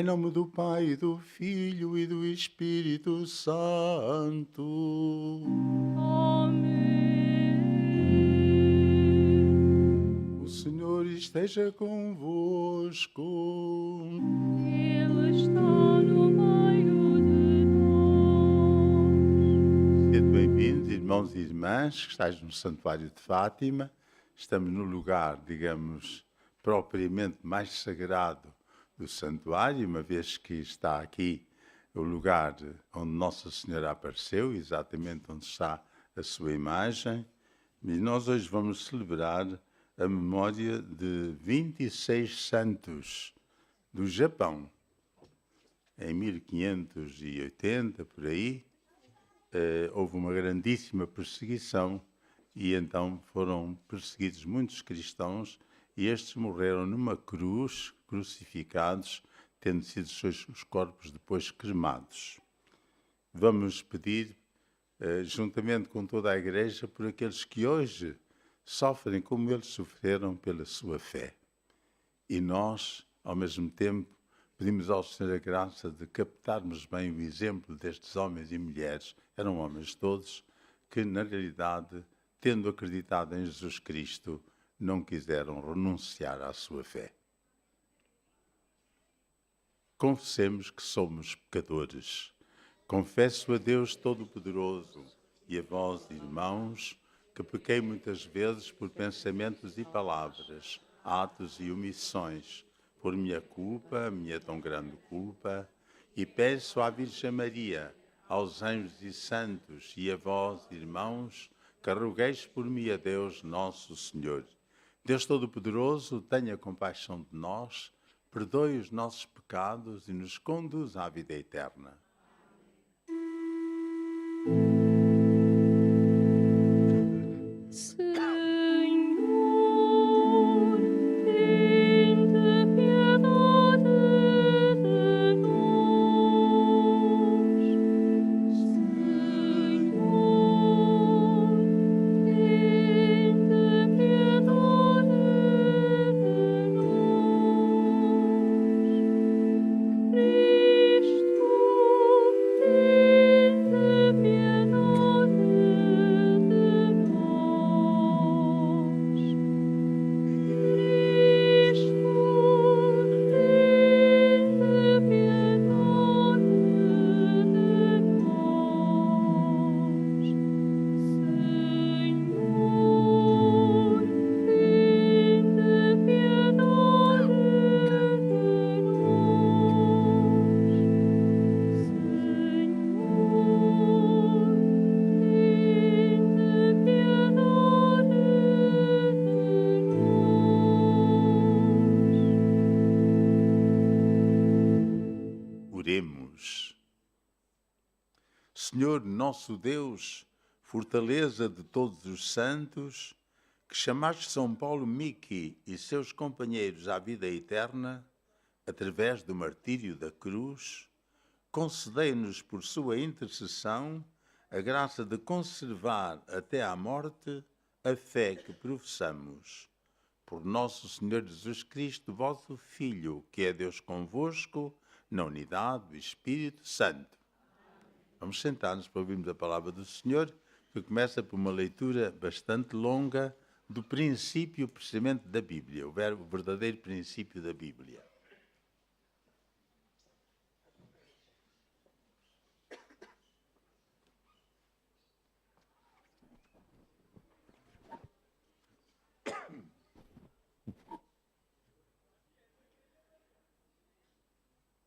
nome do Pai, do Filho e do Espírito Santo. Amém. O Senhor esteja convosco. Ele está no meio de nós. Sede bem-vindos, irmãos e irmãs, que estáis no Santuário de Fátima. Estamos no lugar, digamos, propriamente mais sagrado do santuário, uma vez que está aqui o lugar onde Nossa Senhora apareceu, exatamente onde está a sua imagem. E nós hoje vamos celebrar a memória de 26 santos do Japão. Em 1580, por aí, houve uma grandíssima perseguição e então foram perseguidos muitos cristãos e estes morreram numa cruz, crucificados, tendo sido os corpos depois cremados. Vamos pedir, juntamente com toda a Igreja, por aqueles que hoje sofrem como eles sofreram pela sua fé. E nós, ao mesmo tempo, pedimos ao Senhor a graça de captarmos bem o exemplo destes homens e mulheres, eram homens todos, que na realidade, tendo acreditado em Jesus Cristo, não quiseram renunciar à sua fé. Confessemos que somos pecadores. Confesso a Deus Todo-Poderoso e a vós, irmãos, que pequei muitas vezes por pensamentos e palavras, atos e omissões, por minha culpa, minha tão grande culpa, e peço à Virgem Maria, aos anjos e santos e a vós, irmãos, que rogueis por mim a Deus Nosso Senhor. Deus Todo-Poderoso, tenha compaixão de nós, perdoe os nossos pecados e nos conduz à vida eterna. Senhor, tende piedade de nós. Senhor, tende piedade de nós. Cristo, tende piedade de nós. Cristo, tende piedade de nós. Senhor, tende piedade de nós. Senhor, tende piedade de nós. Oremos. Senhor nosso Deus, fortaleza de todos os santos, que chamaste São Paulo Miki e seus companheiros à vida eterna, através do martírio da cruz, concedei-nos por sua intercessão a graça de conservar até à morte a fé que professamos. Por nosso Senhor Jesus Cristo, vosso Filho, que é Deus convosco, na unidade do Espírito Santo. Vamos sentar-nos para ouvirmos a palavra do Senhor, que começa por uma leitura bastante longa do princípio, precisamente, da Bíblia, o verdadeiro princípio da Bíblia.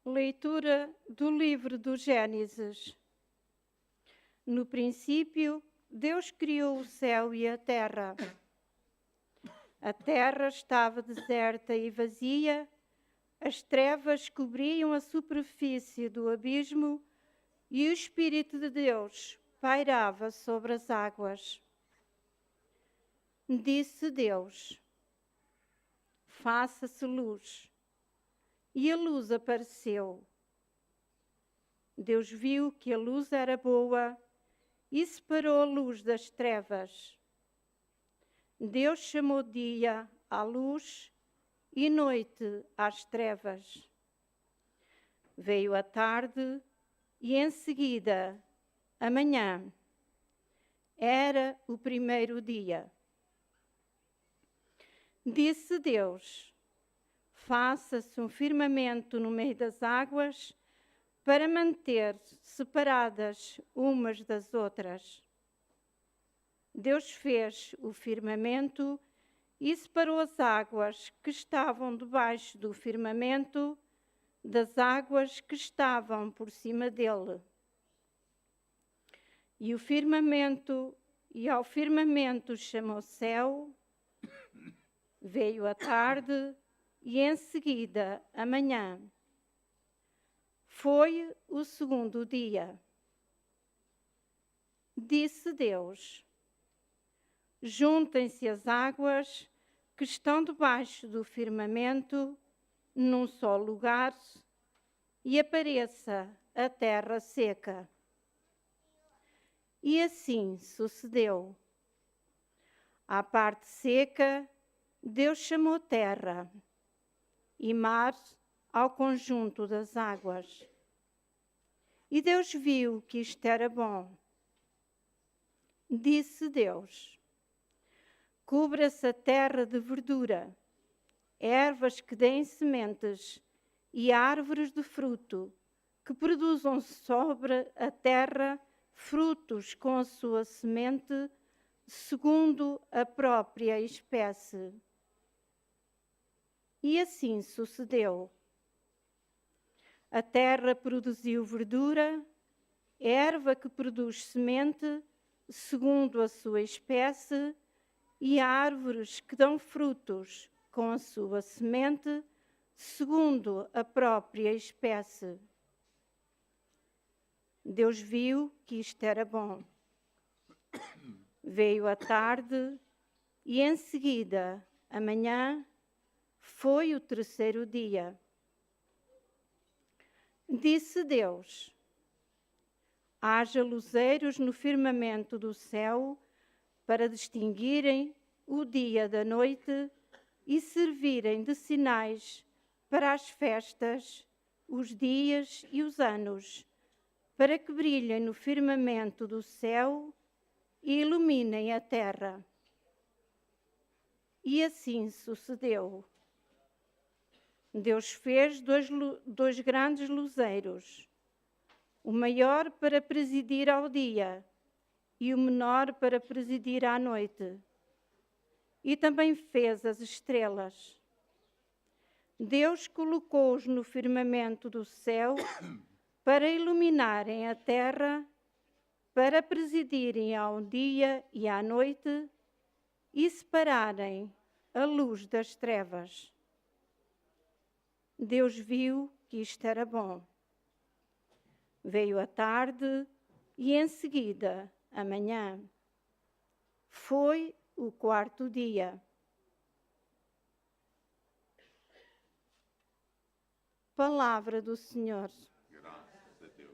Leitura do livro do Gênesis. No princípio, Deus criou o céu e a terra. A terra estava deserta e vazia, as trevas cobriam a superfície do abismo e o Espírito de Deus pairava sobre as águas. Disse Deus: faça-se luz. E a luz apareceu. Deus viu que a luz era boa e separou a luz das trevas. Deus chamou dia à luz e noite às trevas. Veio a tarde e em seguida a manhã. Era o primeiro dia. Disse Deus: faça-se um firmamento no meio das águas para manter separadas umas das outras. Deus fez o firmamento e separou as águas que estavam debaixo do firmamento das águas que estavam por cima dele. E ao firmamento chamou céu. Veio a tarde e em seguida a manhã. Foi o segundo dia. Disse Deus: juntem-se as águas que estão debaixo do firmamento num só lugar e apareça a terra seca. E assim sucedeu. À parte seca, Deus chamou terra e mar ao conjunto das águas. E Deus viu que isto era bom. Disse Deus: cubra-se a terra de verdura, ervas que deem sementes e árvores de fruto, que produzam sobre a terra frutos com a sua semente, segundo a própria espécie. E assim sucedeu. A terra produziu verdura, erva que produz semente, segundo a sua espécie, e árvores que dão frutos com a sua semente, segundo a própria espécie. Deus viu que isto era bom. Veio a tarde e em seguida a manhã. Foi o terceiro dia. Disse Deus: haja luzeiros no firmamento do céu para distinguirem o dia da noite e servirem de sinais para as festas, os dias e os anos, para que brilhem no firmamento do céu e iluminem a terra. E assim sucedeu. Deus fez dois grandes luzeiros, o maior para presidir ao dia e o menor para presidir à noite. E também fez as estrelas. Deus colocou-os no firmamento do céu para iluminarem a terra, para presidirem ao dia e à noite e separarem a luz das trevas. Deus viu que isto era bom. Veio a tarde e em seguida a manhã. Foi o quarto dia. Palavra do Senhor. Graças a Deus.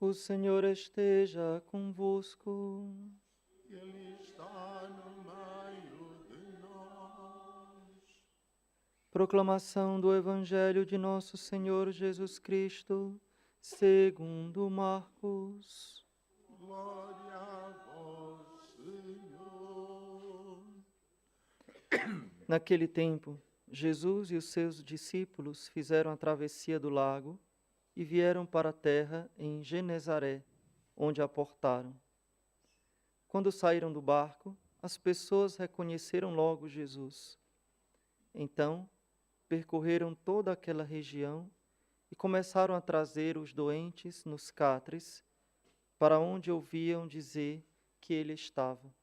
O Senhor esteja convosco. Ele está no meio de nós. Proclamação do Evangelho de Nosso Senhor Jesus Cristo, segundo Marcos. Glória a vós, Senhor. Naquele tempo, Jesus e os seus discípulos fizeram a travessia do lago e vieram para a terra em Genezaré, onde aportaram. Quando saíram do barco, as pessoas reconheceram logo Jesus. Então, percorreram toda aquela região e começaram a trazer os doentes nos catres, para onde ouviam dizer que ele estava.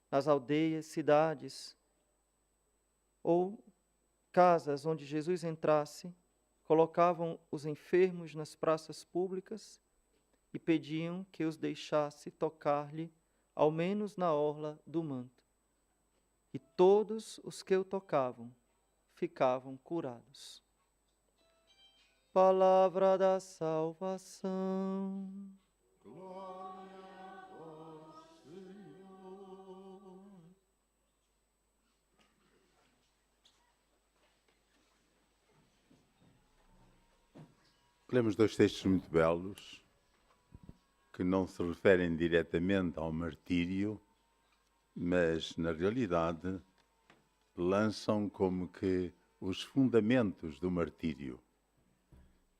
Nas aldeias, cidades ou casas onde Jesus entrasse, colocavam os enfermos nas praças públicas e pediam que os deixasse tocar-lhe, ao menos na orla do manto. E todos os que o tocavam ficavam curados. Palavra da salvação. Glória a vós, Senhor. Lemos dois textos muito belos, que não se referem diretamente ao martírio, mas, na realidade, lançam como que os fundamentos do martírio.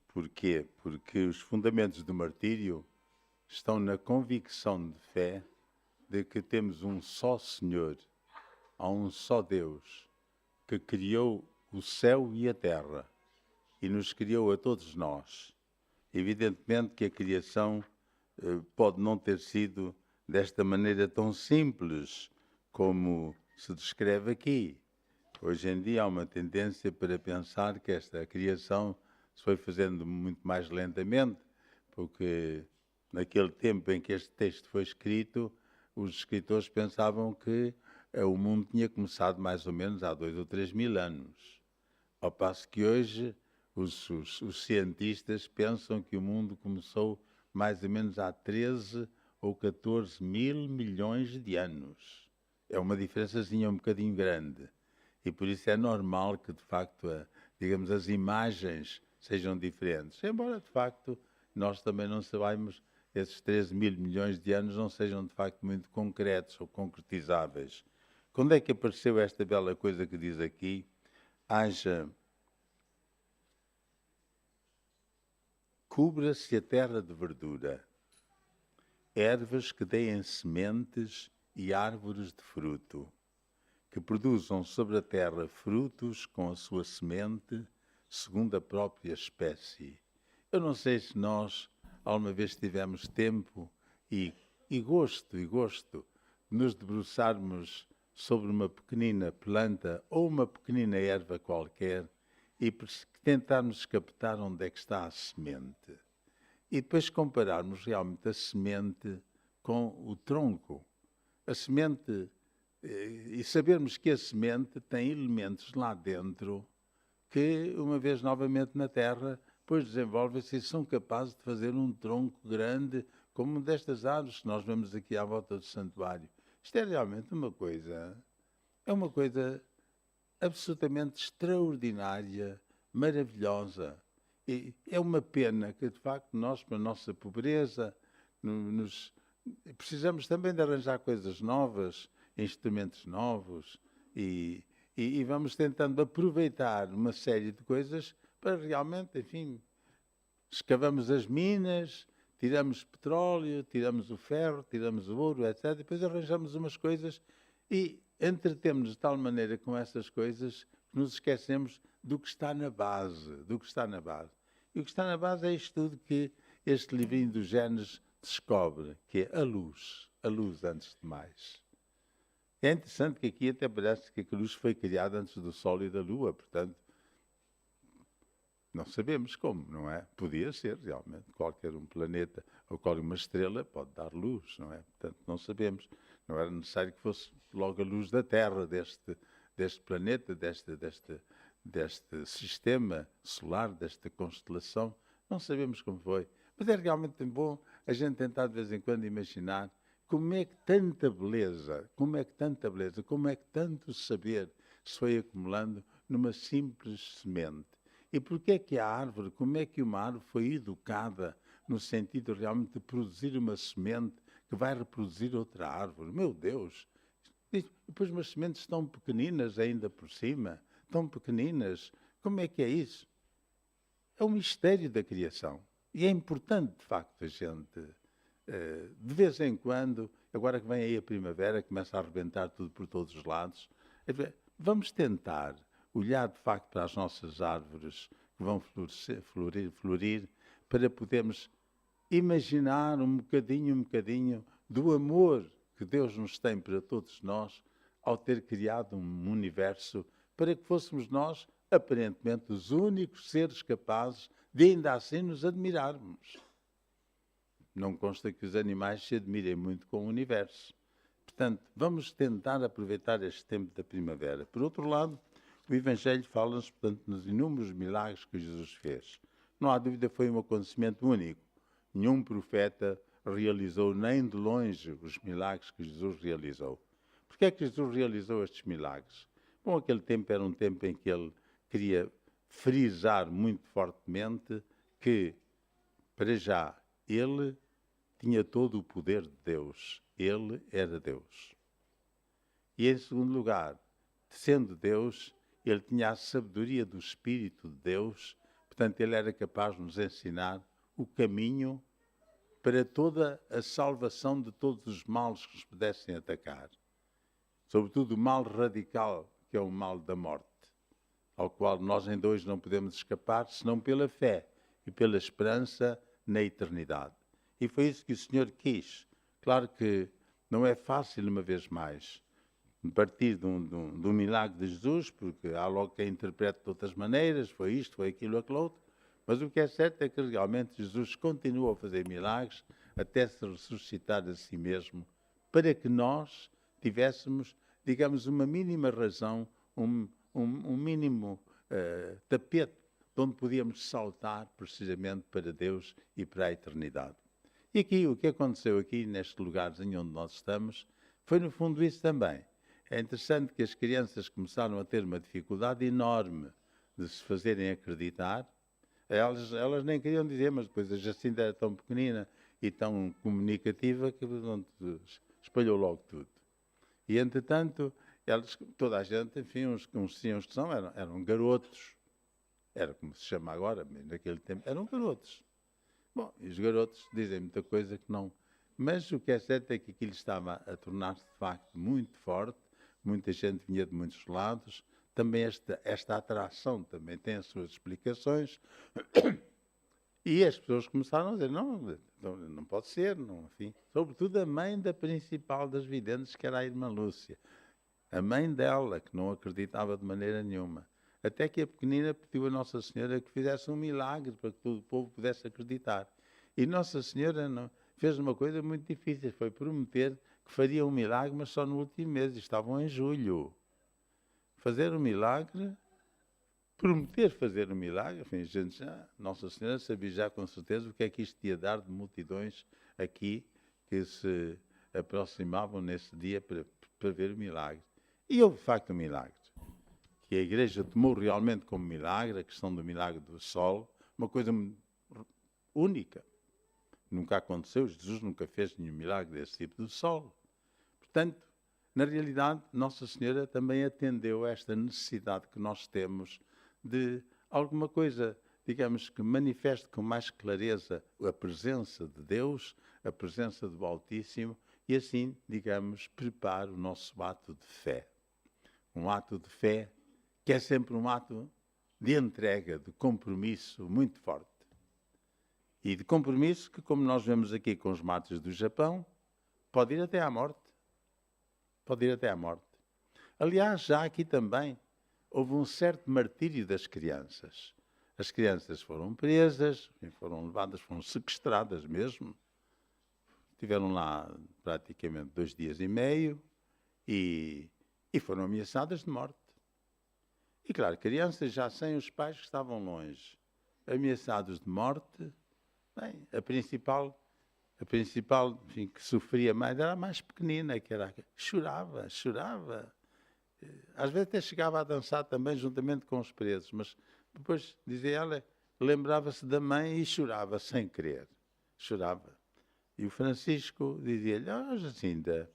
Porquê? Porque os fundamentos do martírio estão na convicção de fé de que temos um só Senhor, há um só Deus, que criou o céu e a terra e nos criou a todos nós. Evidentemente que a criação pode não ter sido desta maneira tão simples como se descreve aqui. Hoje em dia há uma tendência para pensar que esta criação se foi fazendo muito mais lentamente, porque naquele tempo em que este texto foi escrito, os escritores pensavam que o mundo tinha começado mais ou menos há 2 ou 3 mil anos. Ao passo que hoje os cientistas pensam que o mundo começou mais ou menos há 13 ou 14 mil milhões de anos. É uma diferençazinha um bocadinho grande. E por isso é normal que, de facto, digamos, as imagens sejam diferentes. Embora, de facto, nós também não saibamos, esses 13 mil milhões de anos não sejam, de facto, muito concretos ou concretizáveis. Quando é que apareceu esta bela coisa que diz aqui? Cubra-se a terra de verdura, ervas que deem sementes e árvores de fruto, que produzam sobre a terra frutos com a sua semente, segundo a própria espécie. Eu não sei se nós, alguma vez tivemos tempo e gosto de nos debruçarmos sobre uma pequenina planta ou uma pequenina erva qualquer e tentarmos captar onde é que está a semente. E depois compararmos realmente a semente com o tronco. A semente, e sabermos que a semente tem elementos lá dentro que, uma vez novamente na terra, depois desenvolvem-se e são capazes de fazer um tronco grande, como uma destas árvores que nós vemos aqui à volta do santuário. Isto é realmente uma coisa absolutamente extraordinária, maravilhosa. E é uma pena que, de facto, nós, com a nossa pobreza, precisamos também de arranjar coisas novas, instrumentos novos, e vamos tentando aproveitar uma série de coisas para realmente, enfim, escavamos as minas, tiramos petróleo, tiramos o ferro, tiramos o ouro, etc. Depois arranjamos umas coisas e entretemos de tal maneira com essas coisas que nos esquecemos do que está na base, do que está na base. E o que está na base é isto tudo que este livrinho do Gênesis descobre, que é a luz antes de mais. É interessante que aqui até parece que a luz foi criada antes do Sol e da Lua, portanto, não sabemos como, não é? Podia ser, realmente. Qualquer um planeta ou qualquer uma estrela pode dar luz, não é? Portanto, não sabemos. Não era necessário que fosse logo a luz da Terra, deste planeta, deste sistema solar, desta constelação. Não sabemos como foi. Mas é realmente bom a gente tentar de vez em quando imaginar como é que tanta beleza, como é que tanto saber se foi acumulando numa simples semente. E porquê é que a árvore, como é que uma árvore foi educada no sentido realmente de produzir uma semente que vai reproduzir outra árvore? Meu Deus! E depois umas sementes tão pequeninas ainda por cima, tão pequeninas. Como é que é isso? É um mistério da criação. E é importante, de facto, a gente, de vez em quando, agora que vem aí a primavera, começa a arrebentar tudo por todos os lados, vamos tentar olhar, de facto, para as nossas árvores que vão florir, para podermos imaginar um bocadinho do amor que Deus nos tem para todos nós ao ter criado um universo para que fôssemos nós, aparentemente, os únicos seres capazes de ainda assim nos admirarmos. Não consta que os animais se admirem muito com o universo. Portanto, vamos tentar aproveitar este tempo da primavera. Por outro lado, o Evangelho fala-nos, portanto, nos inúmeros milagres que Jesus fez. Não há dúvida, foi um acontecimento único. Nenhum profeta realizou nem de longe os milagres que Jesus realizou. Porquê é que Jesus realizou estes milagres? Bom, aquele tempo era um tempo em que ele queria frisar muito fortemente que, para já, ele tinha todo o poder de Deus. Ele era Deus. E, em segundo lugar, sendo Deus, ele tinha a sabedoria do Espírito de Deus, portanto, ele era capaz de nos ensinar o caminho para toda a salvação de todos os males que nos pudessem atacar. Sobretudo o mal radical, que é o mal da morte, ao qual nós ainda hoje não podemos escapar, senão pela fé e pela esperança na eternidade. E foi isso que o Senhor quis. Claro que não é fácil, uma vez mais, partir de um milagre de Jesus, porque há logo quem interprete de outras maneiras, foi isto, foi aquilo, aquilo outro. Mas o que é certo é que realmente Jesus continua a fazer milagres até se ressuscitar a si mesmo, para que nós tivéssemos, digamos, uma mínima razão, um mínimo tapete de onde podíamos saltar precisamente para Deus e para a eternidade. E aqui, o que aconteceu aqui neste lugarzinho onde nós estamos, foi no fundo isso também. É interessante que as crianças começaram a ter uma dificuldade enorme de se fazerem acreditar. Elas nem queriam dizer, mas depois a Jacinta era tão pequenina e tão comunicativa que espalhou logo tudo. E, entretanto, toda a gente, enfim, uns sim, uns que são, eram garotos. Era como se chama agora, mas naquele tempo eram garotos. Bom, e os garotos dizem muita coisa que não... Mas o que é certo é que aquilo estava a tornar-se, de facto, muito forte. Muita gente vinha de muitos lados. Também esta atração também tem as suas explicações. E as pessoas começaram a dizer, não pode ser, não, enfim. Sobretudo a mãe da principal das videntes, que era a irmã Lúcia. A mãe dela, que não acreditava de maneira nenhuma. Até que a pequenina pediu a Nossa Senhora que fizesse um milagre para que todo o povo pudesse acreditar. E Nossa Senhora fez uma coisa muito difícil, foi prometer que faria um milagre, mas só no último mês, estavam em julho. Fazer um milagre, prometer fazer um milagre, enfim, gente Nossa Senhora sabia já com certeza o que é que isto ia dar de multidões aqui que se aproximavam nesse dia para ver o milagre. E houve, de facto, um milagre, que a Igreja tomou realmente como milagre, a questão do milagre do sol, uma coisa única. Nunca aconteceu, Jesus nunca fez nenhum milagre desse tipo do sol. Portanto, na realidade, Nossa Senhora também atendeu a esta necessidade que nós temos de alguma coisa, digamos, que manifeste com mais clareza a presença de Deus, a presença do Altíssimo, e assim, digamos, prepare o nosso ato de fé. Um ato de fé que é sempre um ato de entrega, de compromisso muito forte. E de compromisso que, como nós vemos aqui com os mártires do Japão, pode ir até à morte. Pode ir até à morte. Aliás, já aqui também houve um certo martírio das crianças. As crianças foram presas, foram levadas, foram sequestradas mesmo. Estiveram lá praticamente 2 dias e meio e foram ameaçadas de morte. E claro, crianças já sem os pais que estavam longe, ameaçados de morte, Bem, a principal enfim, que sofria mais era a mais pequenina, que era chorava. Às vezes até chegava a dançar também juntamente com os presos, mas depois, dizia ela, lembrava-se da mãe e chorava sem querer. Chorava. E o Francisco dizia-lhe, Jacinta,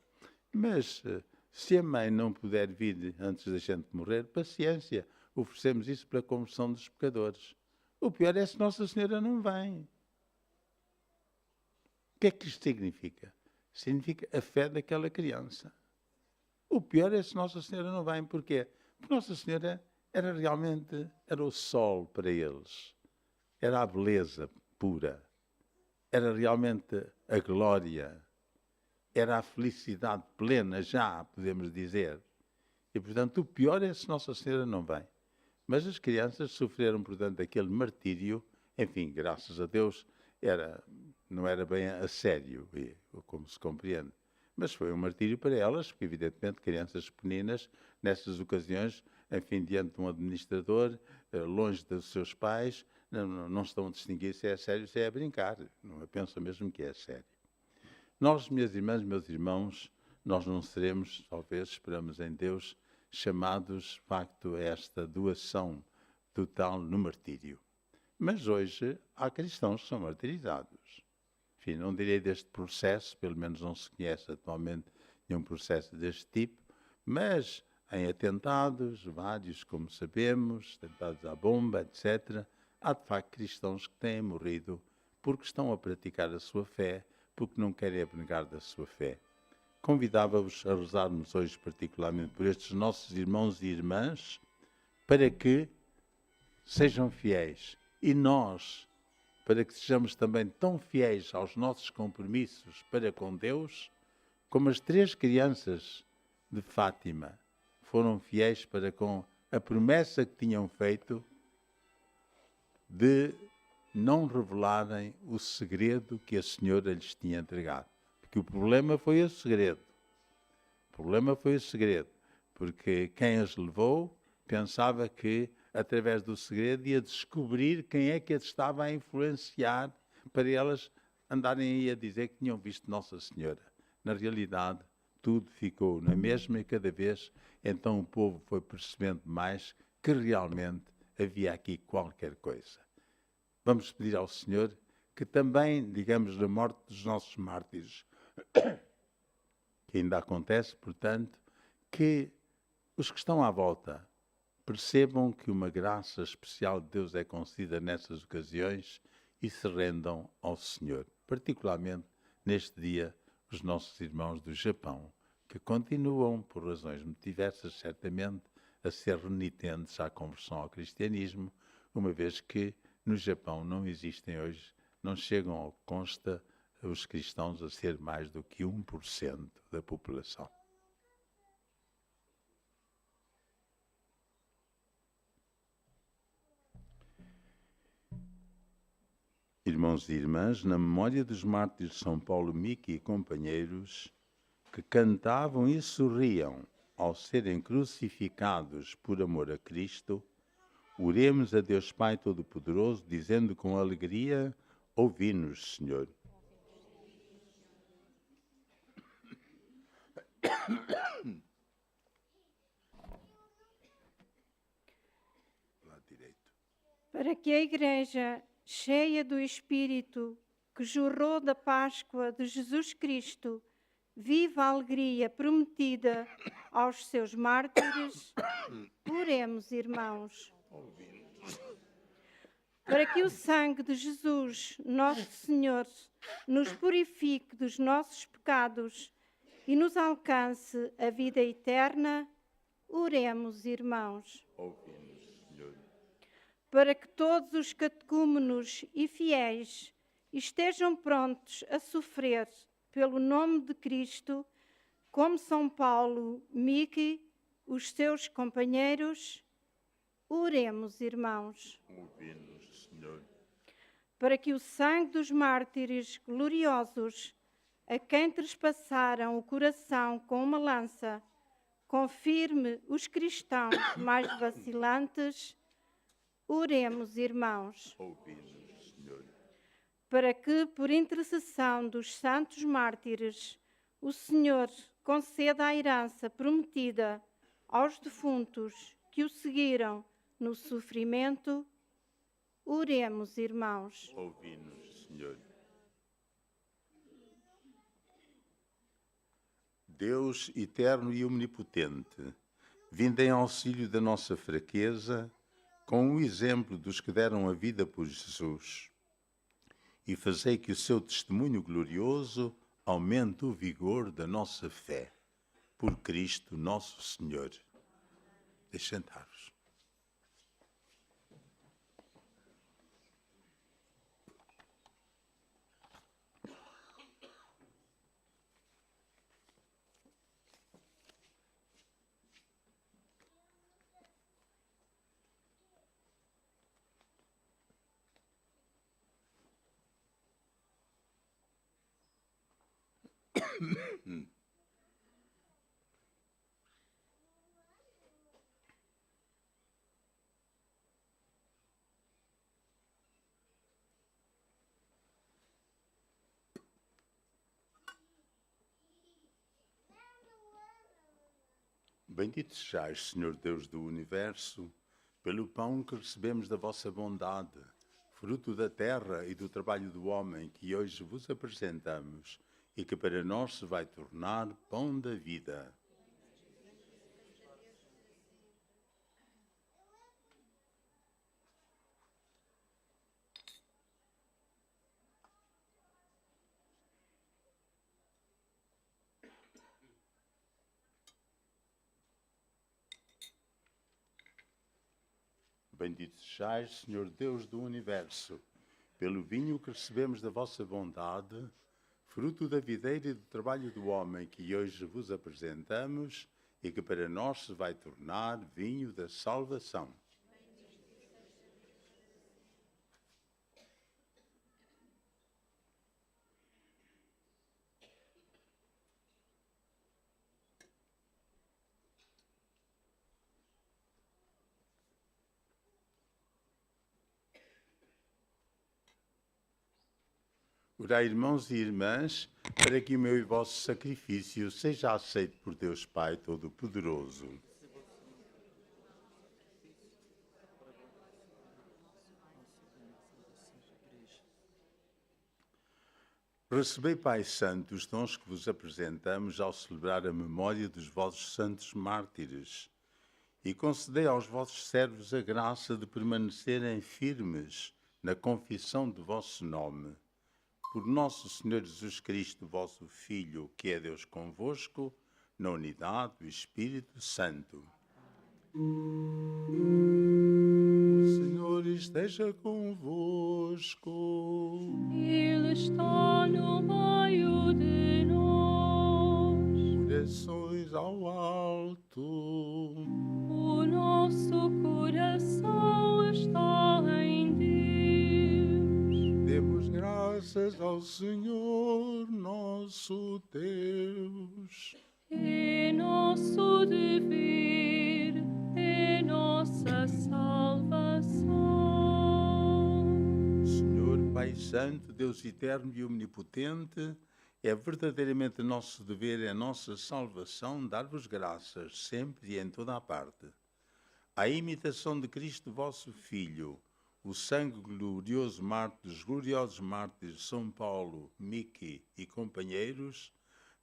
mas se a mãe não puder vir antes da gente morrer, paciência, oferecemos isso para a conversão dos pecadores. O pior é se Nossa Senhora não vem. O que é que isto significa? Significa a fé daquela criança. O pior é se Nossa Senhora não vem. Porquê? Porque Nossa Senhora era realmente o sol para eles. Era a beleza pura. Era realmente a glória. Era a felicidade plena, já podemos dizer. E, portanto, o pior é se Nossa Senhora não vem. Mas as crianças sofreram, portanto, aquele martírio. Enfim, graças a Deus, não era bem a sério, como se compreende. Mas foi um martírio para elas, porque, evidentemente, crianças pequeninas, nessas ocasiões, enfim, diante de um administrador, longe dos seus pais, não estão a distinguir se é sério ou se é a brincar. Não pensam mesmo que é sério. Nós, minhas irmãs, meus irmãos, nós não seremos, talvez, esperamos em Deus, chamados, de facto, a esta doação total no martírio. Mas hoje há cristãos que são martirizados. Enfim, não direi deste processo, pelo menos não se conhece atualmente nenhum processo deste tipo, mas em atentados, vários, como sabemos, atentados à bomba, etc., há de facto cristãos que têm morrido porque estão a praticar a sua fé, porque não querem abnegar da sua fé. Convidava-vos a rezarmos hoje particularmente por estes nossos irmãos e irmãs, para que sejam fiéis. E nós, para que sejamos também tão fiéis aos nossos compromissos para com Deus, como as 3 crianças de Fátima foram fiéis para com a promessa que tinham feito de não revelarem o segredo que a Senhora lhes tinha entregado. Porque o problema foi o segredo. Porque quem as levou pensava que, através do segredo, ia descobrir quem é que as estava a influenciar para elas andarem aí a dizer que tinham visto Nossa Senhora. Na realidade, tudo ficou na mesma e cada vez, então o povo foi percebendo mais que realmente havia aqui qualquer coisa. Vamos pedir ao Senhor que também, digamos, na morte dos nossos mártires, que ainda acontece, portanto, que os que estão à volta percebam que uma graça especial de Deus é concedida nessas ocasiões e se rendam ao Senhor. Particularmente, neste dia, os nossos irmãos do Japão, que continuam, por razões muito diversas, certamente, a ser renitentes à conversão ao cristianismo, uma vez que no Japão não existem hoje, não chegam ao consta os cristãos a ser mais do que 1% da população. Irmãos e irmãs, na memória dos mártires de São Paulo, Miki e companheiros, que cantavam e sorriam ao serem crucificados por amor a Cristo, oremos a Deus Pai Todo-Poderoso, dizendo com alegria: ouvi-nos, Senhor. Lado direito. Para que a Igreja, cheia do Espírito que jorrou da Páscoa de Jesus Cristo, viva a alegria prometida aos seus mártires, oremos, irmãos. Para que o sangue de Jesus, nosso Senhor, nos purifique dos nossos pecados e nos alcance a vida eterna, oremos, irmãos. Ouve-nos, Senhor. Para que todos os catecúmenos e fiéis estejam prontos a sofrer pelo nome de Cristo, como São Paulo, Miki, os seus companheiros, oremos, irmãos. Ouve-nos, Senhor. Para que o sangue dos mártires gloriosos, a quem trespassaram o coração com uma lança, confirme os cristãos mais vacilantes, oremos, irmãos. Ouve-nos, Senhor. para que, por intercessão dos santos mártires, o Senhor conceda a herança prometida aos defuntos que o seguiram no sofrimento. Oremos, irmãos. Ouvi-nos, Senhor. Deus eterno e omnipotente, vinde em auxílio da nossa fraqueza, com o exemplo dos que deram a vida por Jesus, e fazei que o seu testemunho glorioso aumente o vigor da nossa fé. Por Cristo nosso Senhor. Deixe sentar-vos. Bendito sejais, Senhor Deus do Universo, pelo pão que recebemos da vossa bondade, fruto da terra e do trabalho do homem que hoje vos apresentamos e que para nós se vai tornar pão da vida. Bendito sejais, Senhor Deus do Universo, pelo vinho que recebemos da vossa bondade, fruto da videira e do trabalho do homem que hoje vos apresentamos e que para nós se vai tornar vinho da salvação. Orai, irmãos e irmãs, para que o meu e vosso sacrifício seja aceito por Deus Pai Todo-Poderoso. Recebei, Pai Santo, os dons que vos apresentamos ao celebrar a memória dos vossos santos mártires e concedei aos vossos servos a graça de permanecerem firmes na confissão do vosso nome. Por nosso Senhor Jesus Cristo, vosso Filho, que é Deus convosco, na unidade do Espírito Santo. O Senhor esteja convosco. Ele está no meio de nós. Corações ao alto. O nosso coração está em Deus. Demos graças ao Senhor nosso Deus. É nosso dever, é nossa salvação. Senhor Pai Santo, Deus eterno e omnipotente, é verdadeiramente nosso dever, é nossa salvação dar-vos graças sempre e em toda a parte. À imitação de Cristo, vosso Filho, o sangue glorioso dos gloriosos mártires São Paulo, Miki e companheiros,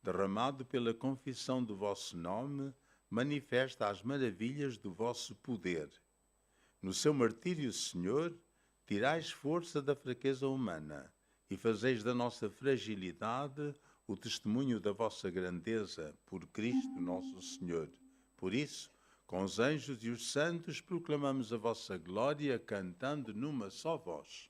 derramado pela confissão do vosso nome, manifesta as maravilhas do vosso poder. No seu martírio, Senhor, tirais força da fraqueza humana e fazeis da nossa fragilidade o testemunho da vossa grandeza por Cristo nosso Senhor. Por isso, com os anjos e os santos, proclamamos a vossa glória, cantando numa só voz.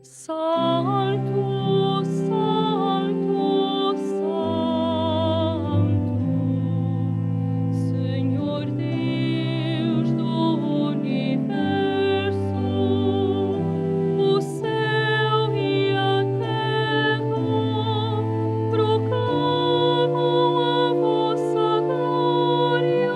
Santo, Santo, Santo, Senhor Deus do universo, o céu e a terra proclamam a vossa glória.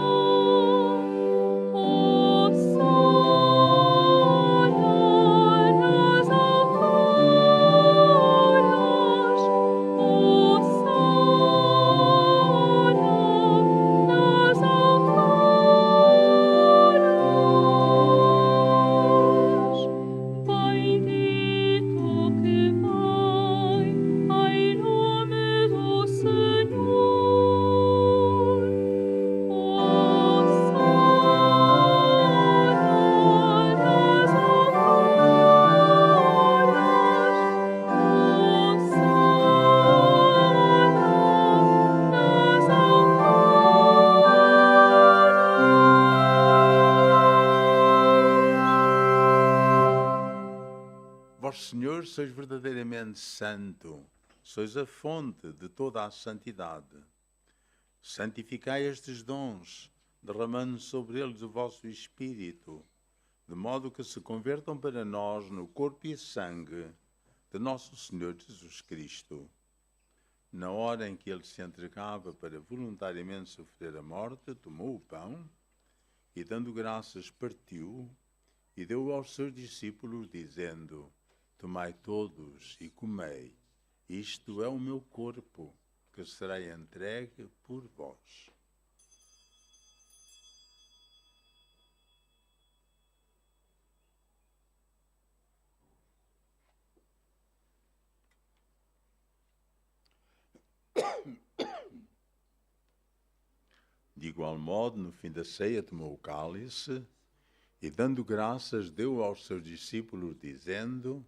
Vós, Senhor, sois verdadeiramente santo, sois a fonte de toda a santidade. Santificai estes dons, derramando sobre eles o vosso Espírito, de modo que se convertam para nós no corpo e sangue de nosso Senhor Jesus Cristo. Na hora em que ele se entregava para voluntariamente sofrer a morte, tomou o pão e, dando graças, partiu e deu aos seus discípulos, dizendo: Tomai todos e comei, isto é o meu corpo, que será entregue por vós. De igual modo, no fim da ceia, tomou o cálice e, dando graças, deu aos seus discípulos, dizendo: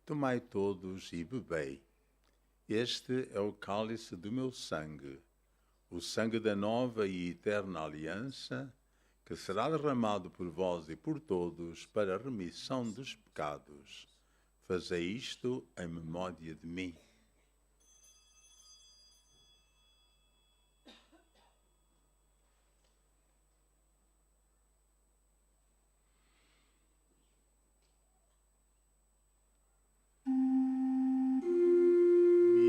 Tomai todos e bebei. Este é o cálice do meu sangue, o sangue da nova e eterna aliança, que será derramado por vós e por todos para a remissão dos pecados. Fazei isto em memória de mim.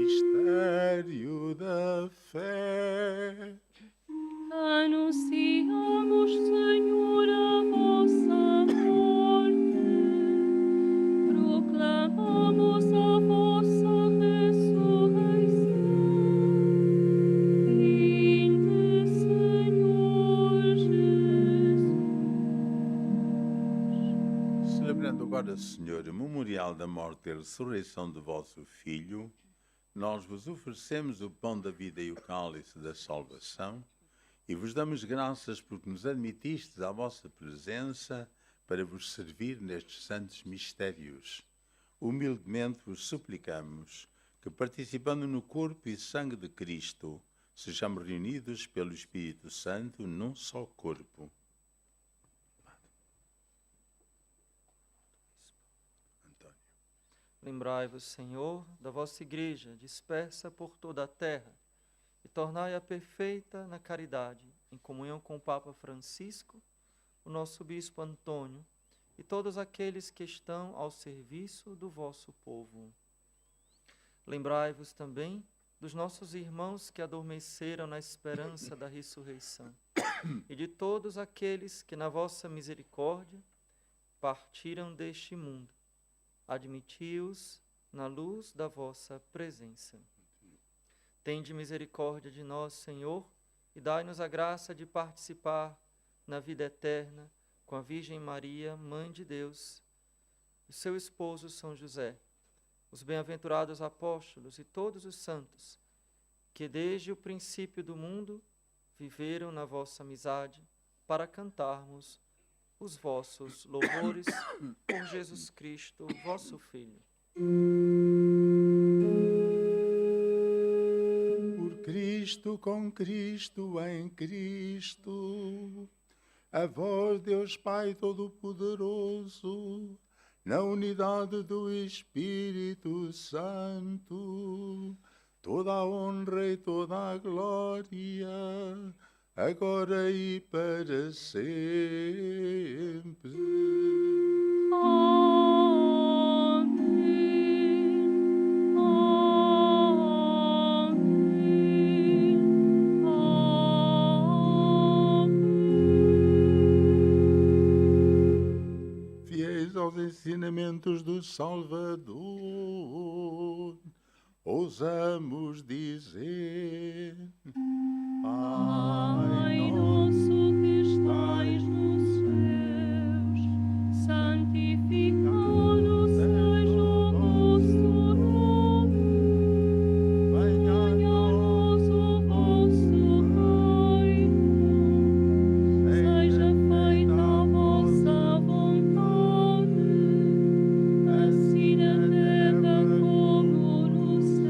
Mistério da fé. Anunciamos, Senhor, a vossa morte, proclamamos a vossa ressurreição. Vinde, Senhor Jesus. Celebrando agora, Senhor, o memorial da morte e ressurreição de vosso Filho, nós vos oferecemos o pão da vida e o cálice da salvação e vos damos graças porque nos admitistes à vossa presença para vos servir nestes santos mistérios. Humildemente vos suplicamos que, participando no corpo e sangue de Cristo, sejamos reunidos pelo Espírito Santo num só corpo. Lembrai-vos, Senhor, da vossa Igreja, dispersa por toda a terra, e tornai-a perfeita na caridade, em comunhão com o Papa Francisco, o nosso Bispo Antônio, e todos aqueles que estão ao serviço do vosso povo. Lembrai-vos também dos nossos irmãos que adormeceram na esperança da ressurreição, e de todos aqueles que, na vossa misericórdia, partiram deste mundo. Admiti-os na luz da vossa presença. Tende misericórdia de nós, Senhor, e dai-nos a graça de participar na vida eterna com a Virgem Maria, Mãe de Deus, o seu esposo São José, os bem-aventurados apóstolos e todos os santos, que desde o princípio do mundo viveram na vossa amizade, para cantarmos os vossos louvores por Jesus Cristo, vosso Filho. Por Cristo, com Cristo, em Cristo, a vós, Deus Pai Todo-Poderoso, na unidade do Espírito Santo, toda a honra e toda a glória, agora e para sempre. Amém. Amém. Amém. Fiéis aos ensinamentos do Salvador, ousamos dizer: Pai nosso que estais nos céus, santificado seja o vosso nome. Venha a nós o vosso reino. Seja feita a vossa vontade, assim na terra como no céu.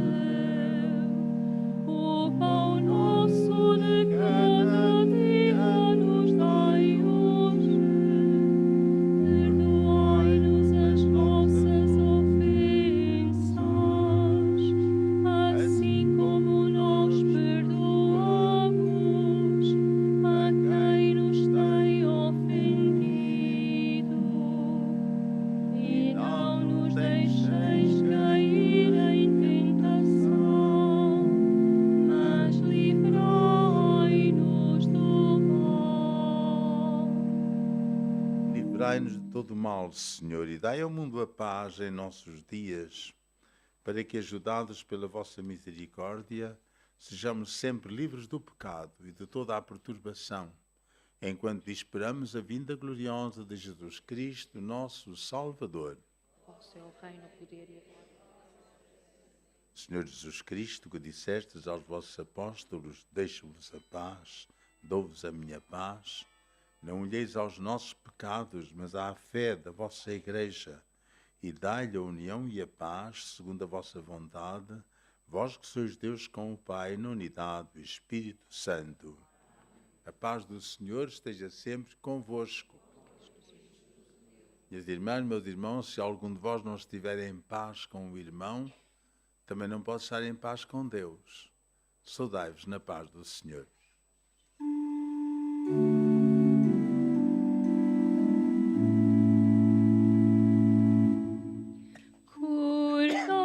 O pão nosso de cada dia nos dai hoje. Perdoai-nos as todo mal, Senhor, e dai ao mundo a paz em nossos dias, para que, ajudados pela vossa misericórdia, sejamos sempre livres do pecado e de toda a perturbação, enquanto esperamos a vinda gloriosa de Jesus Cristo, nosso Salvador. Vosso é o reino, o poder e a glória. Senhor Jesus Cristo, que dissestes aos vossos apóstolos, deixo-vos a paz, dou-vos a minha paz, não olheis aos nossos pecados, mas à fé da vossa Igreja, e dai-lhe a união e a paz, segundo a vossa vontade, vós que sois Deus com o Pai, na unidade do Espírito Santo. A paz do Senhor esteja sempre convosco. Minhas irmãs, meus irmãos, se algum de vós não estiver em paz com o irmão, também não pode estar em paz com Deus. Saudai-vos na paz do Senhor.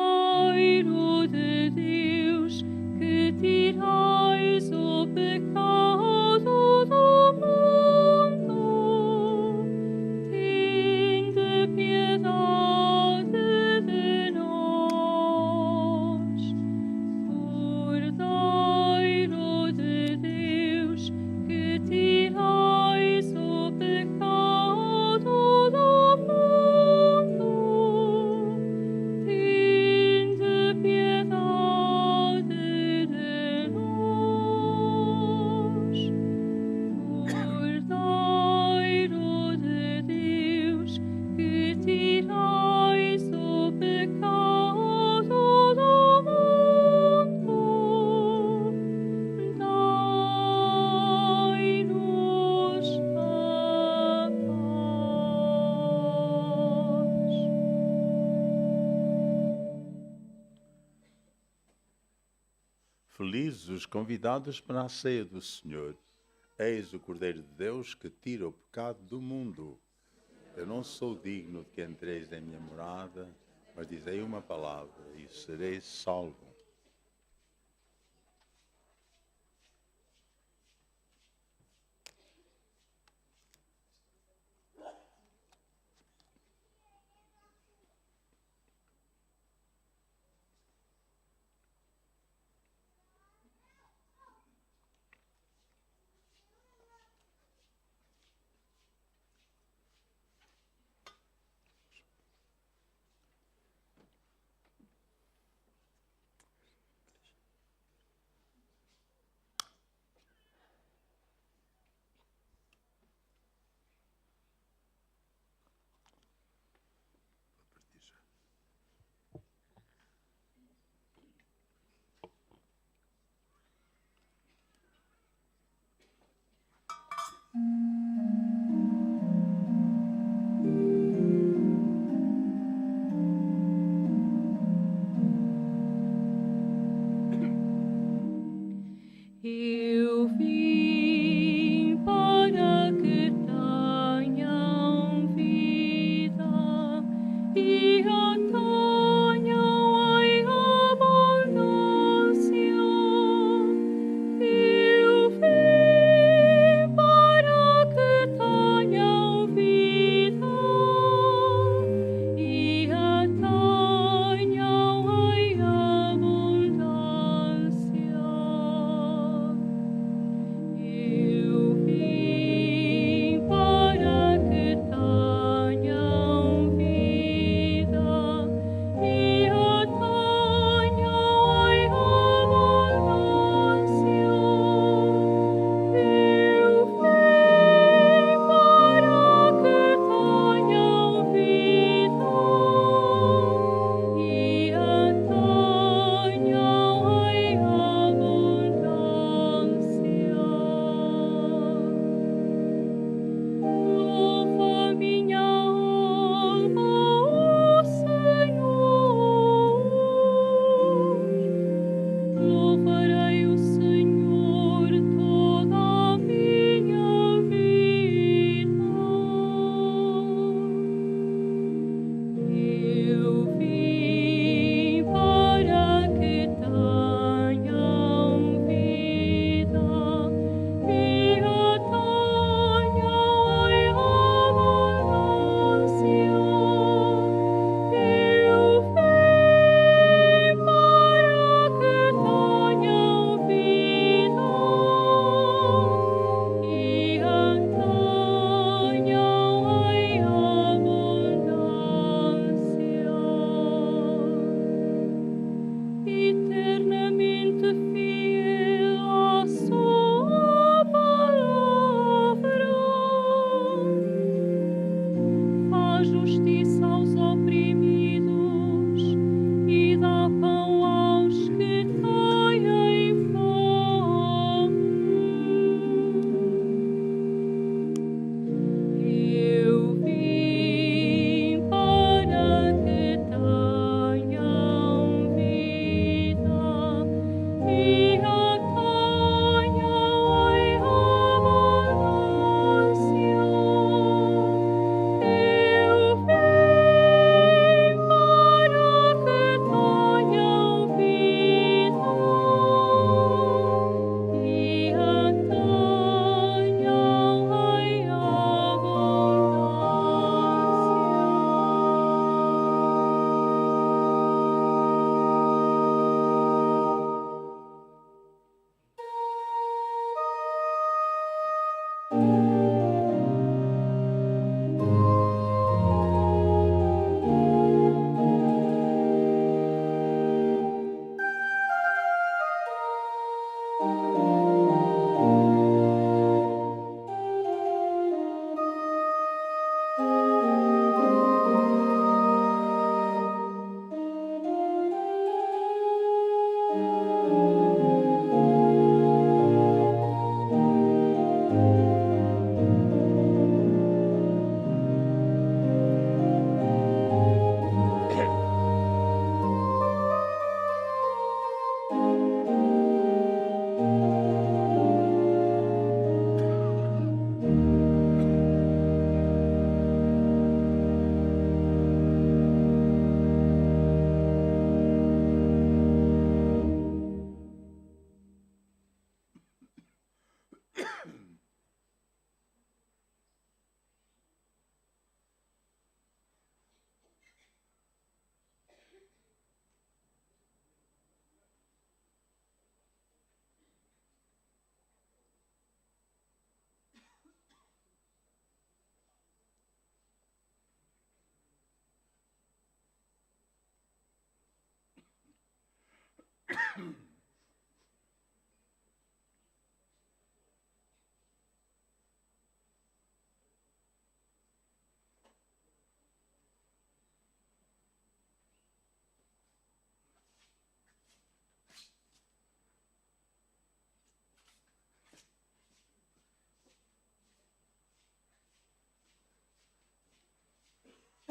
Cordeiro de Deus, que tirais o pecado do mundo, tende piedade de nós. Cordeiro de Deus, que tirais o pecado do mundo, tende piedade de nós. Cordeiro de Deus, que tirais o pecado do mundo, dai-nos a paz. Felizes os convidados para a ceia do Senhor. Eis o Cordeiro de Deus que tira o pecado do mundo. Eu não sou digno de que entreis em minha morada, mas dizei uma palavra e sereis salvo. Eu vim para que tenham vida e a tenham em abundância. Eu vim para que tenham vida e a tenham em abundância. Eu vim para que tenham vida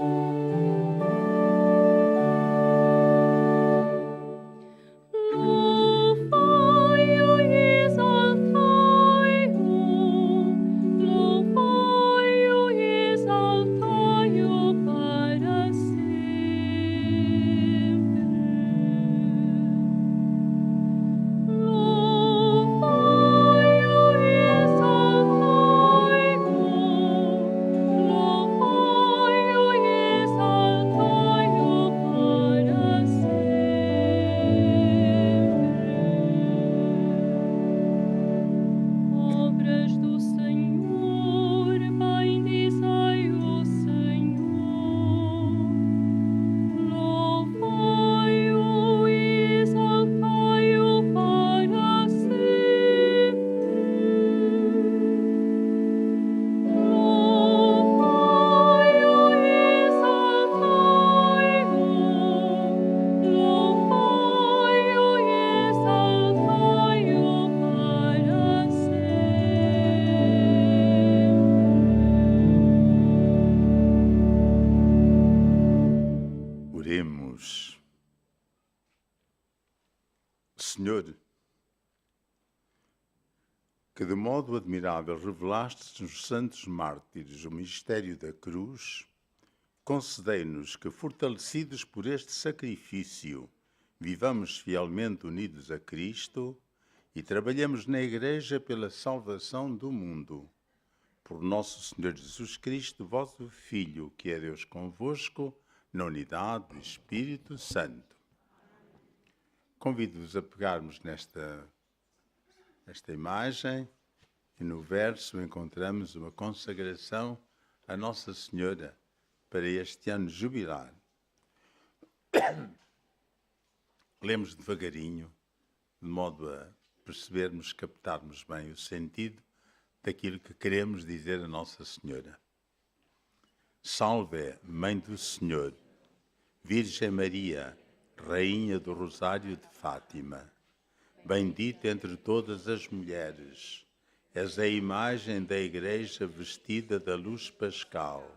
Louvai-o e exaltai-o, louvai-o e exaltai-o para sempre. Louvai-o e exaltai-o, louvai-o e exaltai-o para sempre. Obras do Senhor, bendizei o Senhor. Louvai-o e exaltai-o para sempre. Louvai-o e exaltai-o, louvai-o e exaltai-o para sempre. Oremos. Senhor, que de modo admirável revelastes nos santos mártires o mistério da cruz, concedei-nos que, fortalecidos por este sacrifício, vivamos fielmente unidos a Cristo e trabalhemos na Igreja pela salvação do mundo. Por nosso Senhor Jesus Cristo, vosso Filho, que é Deus convosco, na unidade do Espírito Santo. Convido-vos a pegarmos nesta imagem e no verso encontramos uma consagração a Nossa Senhora para este ano jubilar. Lemos devagarinho, de modo a percebermos, captarmos bem o sentido daquilo que queremos dizer a Nossa Senhora. Salve, Mãe do Senhor, Virgem Maria, Rainha do Rosário de Fátima, bendita entre todas as mulheres, és a imagem da Igreja vestida da luz pascal,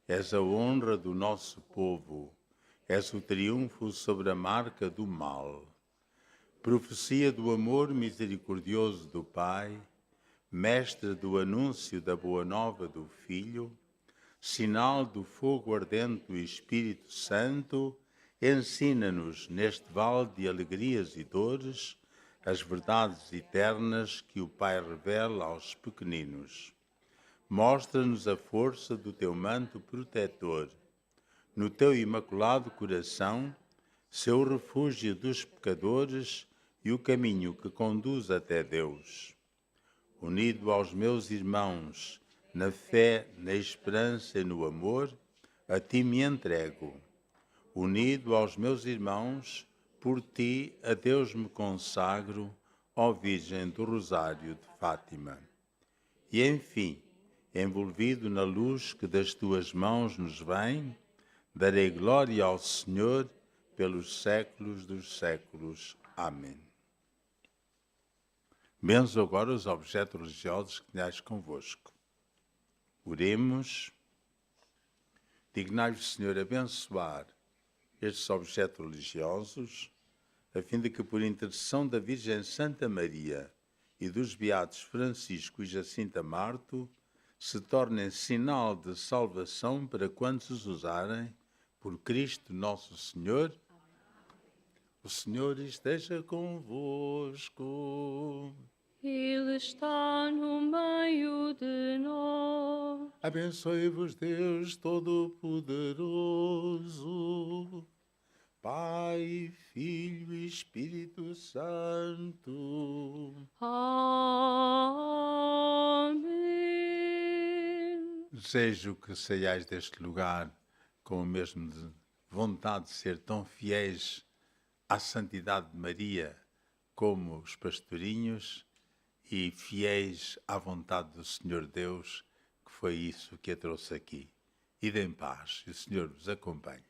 és a honra do nosso povo, és o triunfo sobre a marca do mal. Profecia do amor misericordioso do Pai, mestre do anúncio da boa nova do Filho, sinal do fogo ardente do Espírito Santo, ensina-nos neste vale de alegrias e dores as verdades eternas que o Pai revela aos pequeninos. Mostra-nos a força do teu manto protetor. No teu imaculado coração, seu refúgio dos pecadores e o caminho que conduz até Deus. Unido aos meus irmãos, na fé, na esperança e no amor, a ti me entrego. Unido aos meus irmãos, por ti a Deus me consagro, ó Virgem do Rosário de Fátima. E enfim, envolvido na luz que das tuas mãos nos vem, darei glória ao Senhor pelos séculos dos séculos. Amém. Benzo agora os objetos religiosos que tenhais convosco. Oremos. Dignai-vos, Senhor, abençoar estes objetos religiosos, a fim de que, por intercessão da Virgem Santa Maria e dos beatos Francisco e Jacinta Marto, se tornem sinal de salvação para quantos os usarem, por Cristo nosso Senhor. O Senhor esteja convosco. Ele está no meio de nós. Abençoe-vos Deus Todo-Poderoso, Pai, Filho e Espírito Santo. Amém. Desejo que saiais deste lugar com o mesmo de vontade de ser tão fiéis à santidade de Maria como os pastorinhos e fiéis à vontade do Senhor Deus, que foi isso que a trouxe aqui. Ide em paz, e o Senhor vos acompanhe.